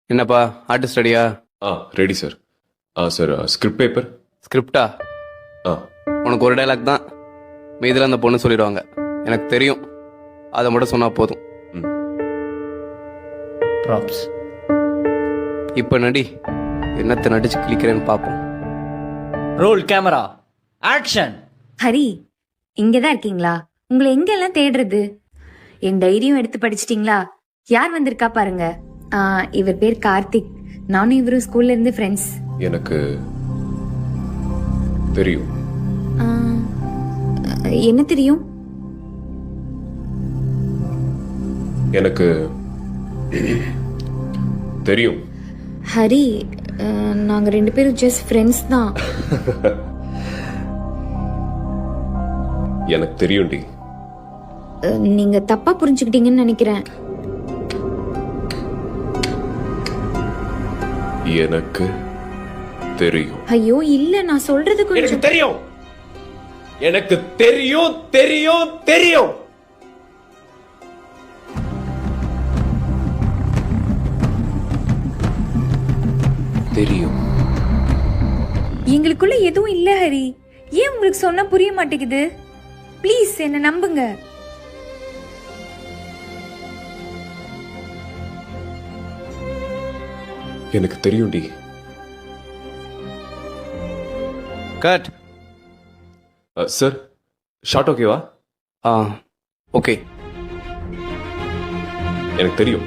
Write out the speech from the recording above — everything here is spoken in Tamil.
என்னப்பா ஆர்டிஸ்ட் ரெடியா? Ready sir. Sir script paper. ஸ்கிரிப்டா? ஆ உனக்கு ஒரு டைலாக் தான், மீதில் அந்த பொண்ணு சொல்லிடுவாங்க. எனக்கு தெரியும், அதை மட்டும் சொன்னா போதும். ப்ராப்ஸ். இப்போ நடி, என்னத்தை நடிச்சு கிளிக்கிறேன்னு பார்ப்போம். Role camera action. ஹரி, இங்கதான் இருக்கீங்களா? உங்களை எங்கெல்லாம் தேடுறது? என் டைரியும் எடுத்து படிச்சிட்டீங்களா? யார் வந்திருக்கா பாருங்க. இவர் பேர் கார்த்திக். நானும் இவரும் ஸ்கூல்ல இருந்து ஃப்ரெண்ட்ஸ். எனக்கு தெரியும். என்ன தெரியும்? எனக்கு தெரியும். ஹரி, நாங்க 2 பேரும் ஜஸ்ட் ஃப்ரெண்ட்ஸ் தான். எனக்கு தெரியும்டி. நீங்க தப்பா புரிஞ்சுக்கிட்டீங்கன்னு நினைக்கிறேன். எனக்கு தெரியும். ஐயோ இல்ல, நான் சொல்றது கொஞ்சம். தெரியும். எனக்கு தெரியும் தெரியும் தெரியும். தெரியும். எங்களுக்குள்ள எதுவும் இல்ல ஹரி. ஏன் உங்களுக்கு சொன்னா புரிய மாட்டேங்குது? ப்ளீஸ் என்ன நம்புங்க. எனக்கு தெரியும்டி. கட். சார் ஷார்ட் ஓகேவா? ஓகே. எனக்கு தெரியும்.